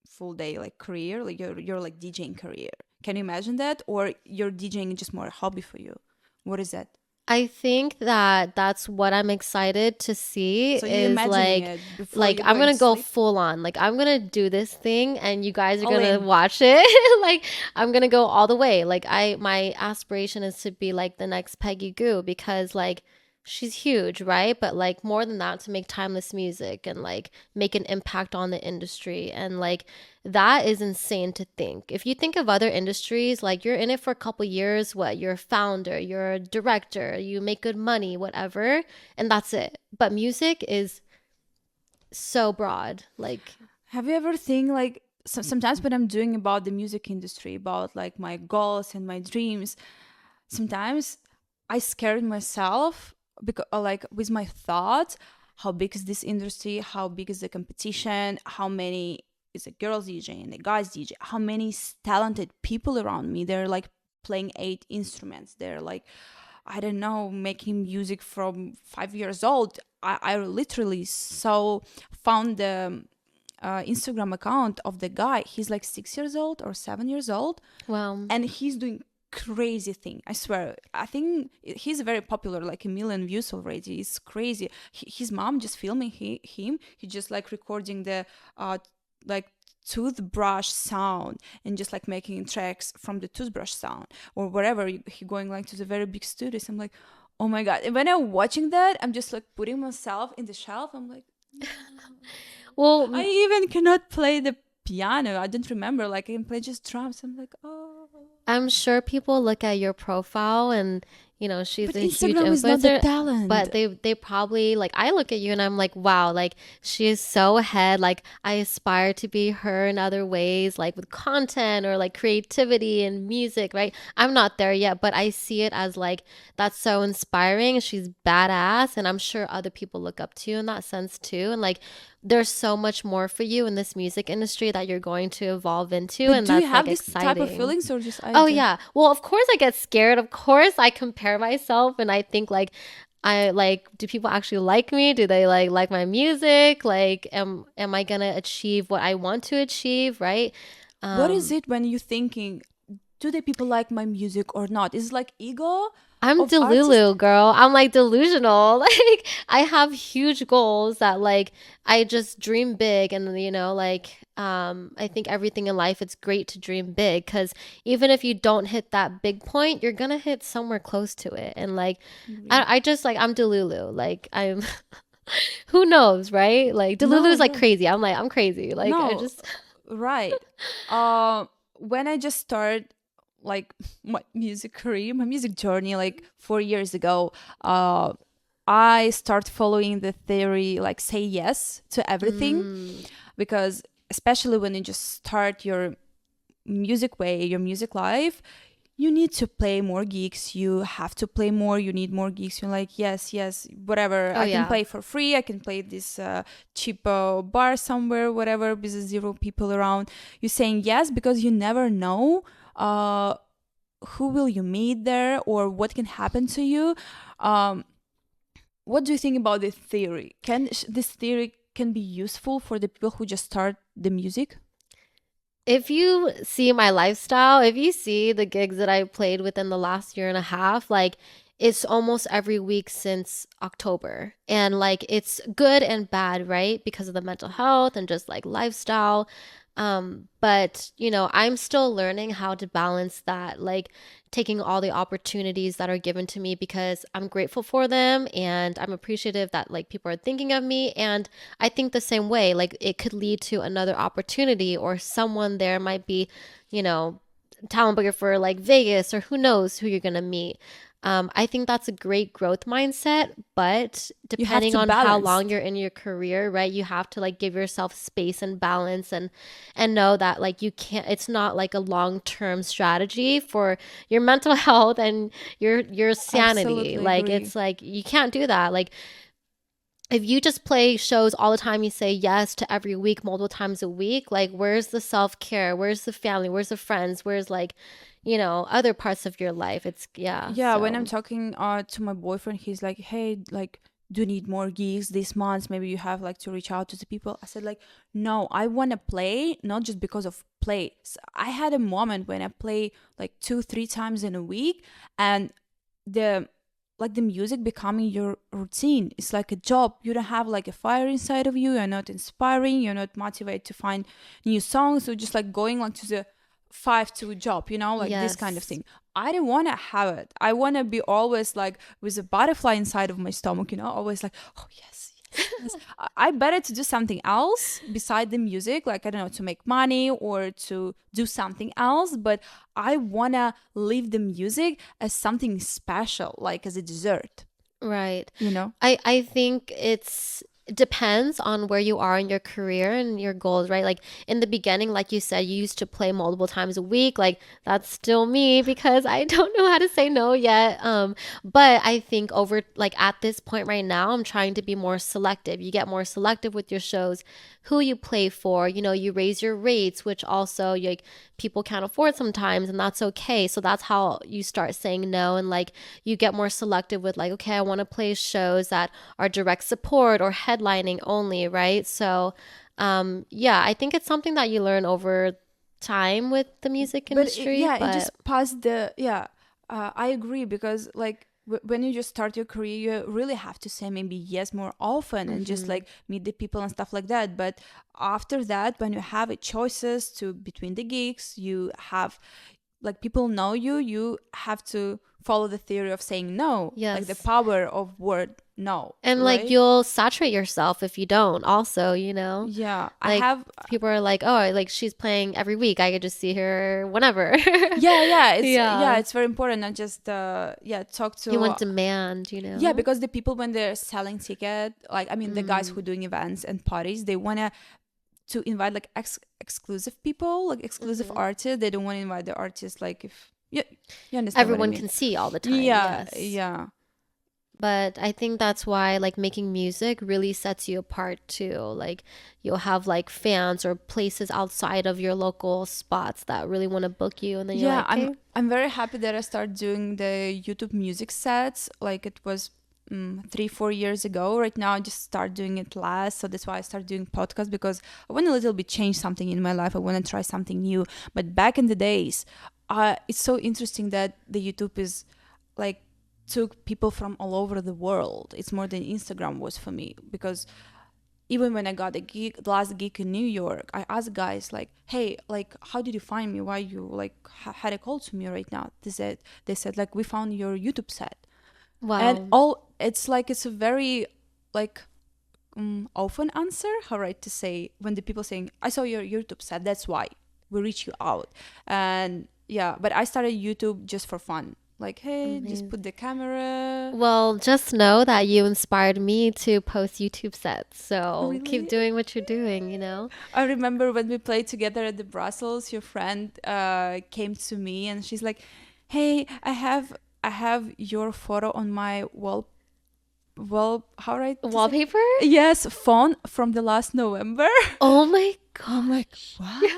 full day like career, like your like DJing career? Can you imagine that, or your DJing is just more a hobby for you? What is that? I think that that's what I'm excited to see So you is imagining it before like you I'm going gonna to go sleep? full on. Like I'm gonna do this thing and you guys are All gonna in. watch it. Like I'm gonna go all the way. Like I my aspiration is to be like the next Peggy Goo because like she's huge, right? But like more than that to make timeless music and like make an impact on the industry and like that is insane to think. If you think of other industries, like you're in it for a couple years, what, you're a founder, you're a director, you make good money, whatever, and that's it. But music is so broad. Like, Have you ever think like sometimes when I'm doing about the music industry, about like my goals and my dreams, sometimes I scared myself because like with my thoughts, how big is this industry? How big is the competition? How many is a girls DJ and a guys DJ? How many talented people around me? They're like playing 8 instruments. They're like, I don't know, making music from 5 years old. I literally found the Instagram account of the guy. He's like 6 years old or 7 years old, wow. and he's doing crazy thing. I swear. I think he's very popular, like 1 million views already. It's crazy. His mom just filming him. He just like recording the like toothbrush sound and just like making tracks from the toothbrush sound or wherever he going like to the very big studios. I'm like, oh my god. And when I'm watching that, I'm just like putting myself in the shelf. I'm like, Well, I even cannot play the piano. I don't remember. Like I can play just drums. I'm like, oh. I'm sure people look at your profile and, she's But a huge Instagram is not the influencer, talent. but they probably like I look at you and I'm like, wow, like she is so ahead. Like I aspire to be her in other ways, like with content or like creativity and music, right? I'm not there yet, but I see it as like that's so inspiring. She's badass, and I'm sure other people look up to you in that sense too. And like there's so much more for you in this music industry that you're going to evolve into, But and do you that's like have this type of exciting. feelings or just I Oh do? yeah. Well, of course I get scared. Of course I compare myself and I think like I like do people actually like me? Do they like my music? Like am I going to achieve what I want to achieve, right? What is Um it when you thinking, do the people like my music or not? Is it like ego I'm of artist? Delulu, girl. I'm like delusional. Like I have huge goals that like I just dream big, and like I think everything in life it's great to dream big cuz even if you don't hit that big point, you're going to hit somewhere close to it. And like Agree. I just like I'm Delulu. Like I'm who knows, right? Like Delulu No, is like no. crazy. I'm like I'm crazy. Like I No, just right. When I just started like my music career, my music journey, like 4 years ago, uh, I start following the theory like say yes to everything, mm, because especially when you just start your music way, your music life, you need to play more gigs. You have to play more. You need more gigs. You're like, yes, yes, whatever. oh I can yeah. play for free. I can play this cheapo bar somewhere, whatever, because there's zero people around. You're saying yes because you never know uh, who will you meet there or what can happen to you. Um, what do you think about this theory? Can this theory can be useful for the people who just start the music? If you see my lifestyle, if you see the gigs that I played within the last year and a half, like it's almost every week since October. And like it's good and bad, right? Because of the mental health and just like lifestyle. But I'm still learning how to balance that, like taking all the opportunities that are given to me because I'm grateful for them and I'm appreciative that like people are thinking of me. And I think the same way, like it could lead to another opportunity or someone there might be, you know, talent booker for like Vegas or who knows who you're gonna meet. I think that's a great growth mindset, but You have depending to on how balance. long you're in your career, right, you have to like give yourself space and balance and know that like you can't. It's not like a long term strategy for your mental health and your sanity. Absolutely Like agree. it's like you can't do that. Like if you just play shows all the time, you say yes to every week, multiple times a week, like where's the self care? Where's the family? Where's the friends? Where's like, other parts of your life? It's, yeah. Yeah, when I'm So, talking to my boyfriend, he's like, "Hey, like, do you need more gigs this month? Maybe you have like to reach out to the people." I said like, "No, I want to play, not just because of play." I had a moment when I play like 2, 3 times in a week, and the the music becoming your routine. It's like a job. You don't have like a fire inside of you. You're not inspiring. You're not motivated to find new songs. You're just like going on to the 5 to job, like this kind of yes. thing. I don't want to have it. I want to be always like with a butterfly inside of my stomach, always like, oh, yes, yes, yes. I better to do something else beside the music, like, I don't know, to make money or to do something else. But I want to leave the music as something special, like as a dessert, Right. you know? I think it depends on where you are in your career and your goals, right? Like in the beginning, like you said, you used to play multiple times a week. Like that's still me because I don't know how to say no yet. But I think over like at this point right now, I'm trying to be more selective. You get more selective with your shows, who you play for. You raise your rates, which also like people can't afford sometimes, and that's okay. So that's how you start saying no, and like you get more selective with like, okay, I want to play shows that are direct support or headlining only, right? So, yeah, I think it's something that you learn over time with the music But industry, yeah, it but just passed the I agree, because like when you just start your career, you really have to say maybe yes more often and just like meet the people and stuff like that. But after that, when you have choices to between the gigs, you have like people know you, you have to follow the theory of saying no, like the yes. power of word no, And like right? you'll saturate yourself if you don't also, Yeah, I Like have. people are like, "Oh, like she's playing every week. I could just see her whenever." Yeah, Yeah. it's very important. Not just talk You want to. Yeah, demand. because the people when they're selling ticket, like I mean, the guys who doing events and parties, they wanna to invite like exclusive people, like exclusive artists. They don't want to invite the artists like if you understand what I Everyone mean. can see all the time. Yeah, Yes. yeah, But I think that's why like making music really sets you apart too. Like you'll have like fans or places outside of your local spots that really want to book you and then you're yeah. like, I'm "Okay." I'm very happy that I started doing the YouTube music sets. Like it was 3-4 years ago. Right now, I just start doing it last, so that's why I start doing podcasts because I want a little bit change something in my life. I want to try something new. But back in the days, it's so interesting that the YouTube is like took people from all over the world. It's more than Instagram was for me because even when I got the last gig in New York, I asked guys like, "Hey, like, how did you find me? Why you like had a call to me right now?" They said like, "We found your YouTube set." And Wow. all it's like it's a very like often answer, how right to say, when the people saying, "I saw your YouTube set, that's why we reach you out." And yeah, but I started YouTube just for fun, like, hey, just Amazing. put the camera. Well, just know that you inspired me to post YouTube sets. So keep Really, doing what you're doing. I remember when we played together at the Brussels, your friend came to me and she's like, "Hey, I have your photo on my how right to say, Wallpaper? yes, phone from the last November." Oh my I'm like, gosh. what?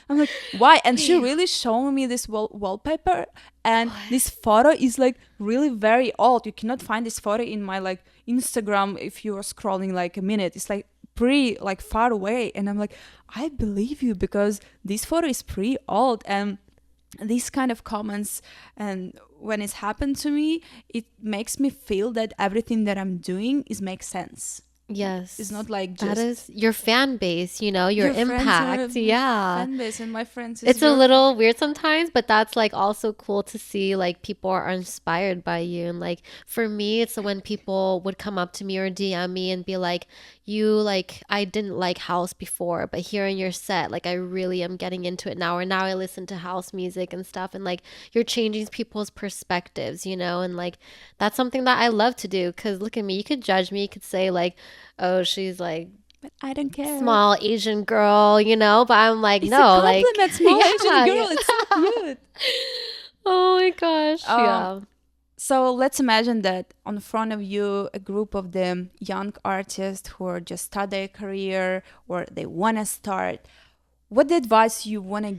I'm like, why? And she Wait, really showed me this wallpaper, and what? this photo is like really very old. You cannot find this photo in my like Instagram if you are scrolling like a minute. It's like pretty like far away, and I'm like, I believe you because this photo is pretty old, and these kind of comments, and when it's happened to me, it makes me feel that everything that I'm doing is makes sense. It's Yes. not like That just is your fan base, your your friends are impact. my Yeah. fan base and my friends is It's a your little weird sometimes, but that's like also cool to see like people are inspired by you. And like for me, it's when people would come up to me or DM me and be like, you like, I didn't like house before, but hearing your set, like I really am getting into it now. Or now I listen to house music and stuff. And like you're changing people's perspectives, and like that's something that I love to do. Cause look at me, you could judge me, you could say like, oh, she's like but I don't care. small Asian girl, but I'm like, It's a no, like, compliment, small Asian yeah, girl. yeah. It's so cute. Oh my gosh, Um, yeah. so let's imagine that on front of you, a group of the young artists who are just start their career or they want to start. What the advice you want to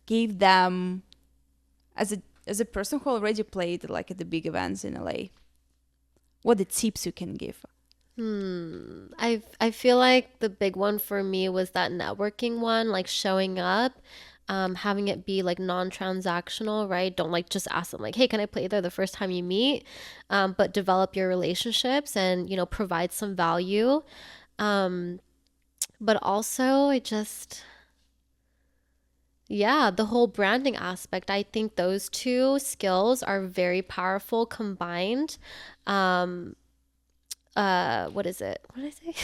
give them as a person who already played like at the big events in LA? What the tips you can give? I feel like the big one for me was that networking one, like showing up, having it be like non-transactional, right? Don't like just ask them like, hey, can I play there the first time you meet? But develop your relationships and provide some value. Um, but also yeah, the whole branding aspect. I think those two skills are very powerful combined. Um, what is it? What did I say?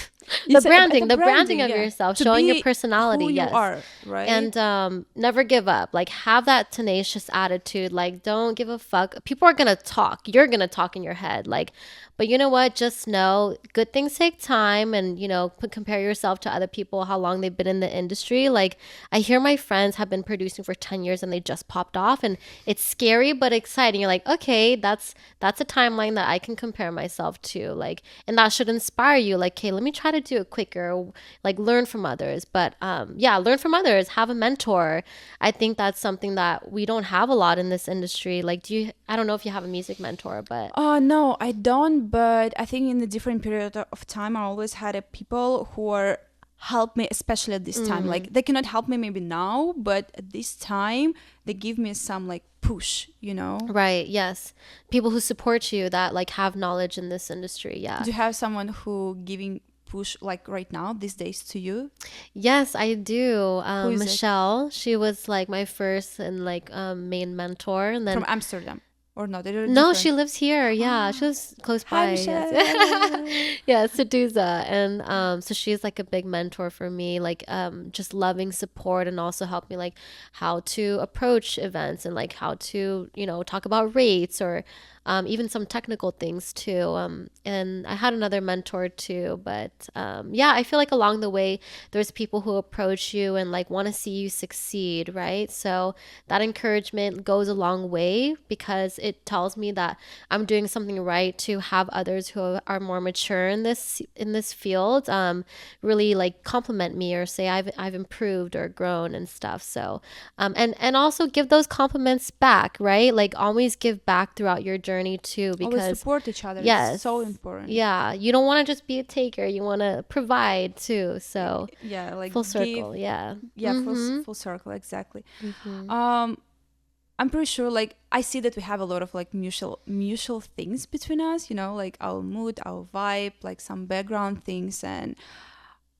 You the said branding, the the branding branding, of yeah, yourself, to showing your be personality, who you yes. are, right? And never give up. Like have that tenacious attitude. Like don't give a fuck. People are gonna talk. You're gonna talk in your head. Like, but you know what? Just know good things take time, and compare yourself to other people, how long they've been in the industry. Like I hear my friends have been producing for 10 years and they just popped off, and it's scary but exciting. You're like, okay, that's a timeline that I can compare myself to. Like, and that should inspire you. Like, okay, let me try to do it quicker. Like learn from others. But yeah, learn from others. Have a mentor. I think that's something that we don't have a lot in this industry. Like, I don't know if you have a music mentor, but Oh no, I don't. But I think in a different period of time, I always had people who are help me, especially at this time. Like they cannot help me maybe now, but at this time they give me some like push, you know. Right, yes. People who support you that like have knowledge in this industry. Yeah. Do you have someone who giving push like right now these days to you? Yes, I do. Who is it? Michelle, she was like my first and like main mentor, and From then Amsterdam or not? They're no, different. she lives here. Yeah, she lives close Hi, by. Michelle. Yes. Yeah, Seduza. And so she's like a big mentor for me, like just loving support and also help me like how to approach events and like how to, you know, talk about rates or even some technical things too. And I had another mentor too, but yeah, I feel like along the way, there's people who approach you and like want to see you succeed, right? So that encouragement goes a long way because it tells me that I'm doing something right to have others who are more mature in this field really like compliment me or say I've improved or grown and stuff. So and also give those compliments back, right? Like always give back throughout your journey too, Always because support each other. yes, It's so important. yeah, you don't want to just be a taker, you want to provide too. So Yeah, like full give. circle, yeah. Yeah, full circle, exactly. I'm pretty sure like I see that we have a lot of like mutual things between us, you know, like our mood, our vibe, like some background things. And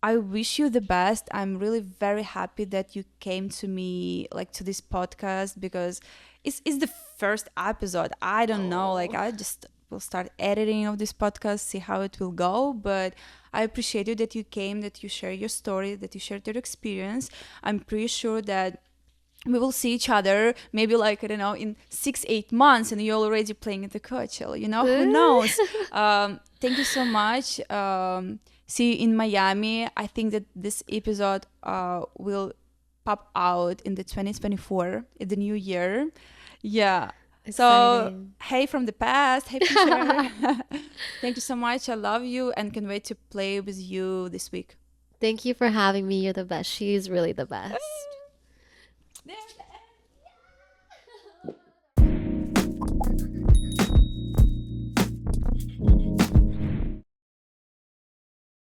I wish you the best. I'm really very happy that you came to me like to this podcast because it's the first episode. I don't know, like I just will start editing of this podcast, see how it will go. But I appreciate you that you came, that you share your story, that you shared your experience. I'm pretty sure that we will see each other maybe like I don't know in 6-8 months and you're already playing at the Coachella, you know, who knows. Thank you so much. See you in Miami. I think that this episode will pop out in the 2024 in the new year. Yeah. So Exciting. hey from the past, hey future. Thank you so much. I love you and can wait to play with you this week. Thank you for having me. You're the best. She's really the best. There.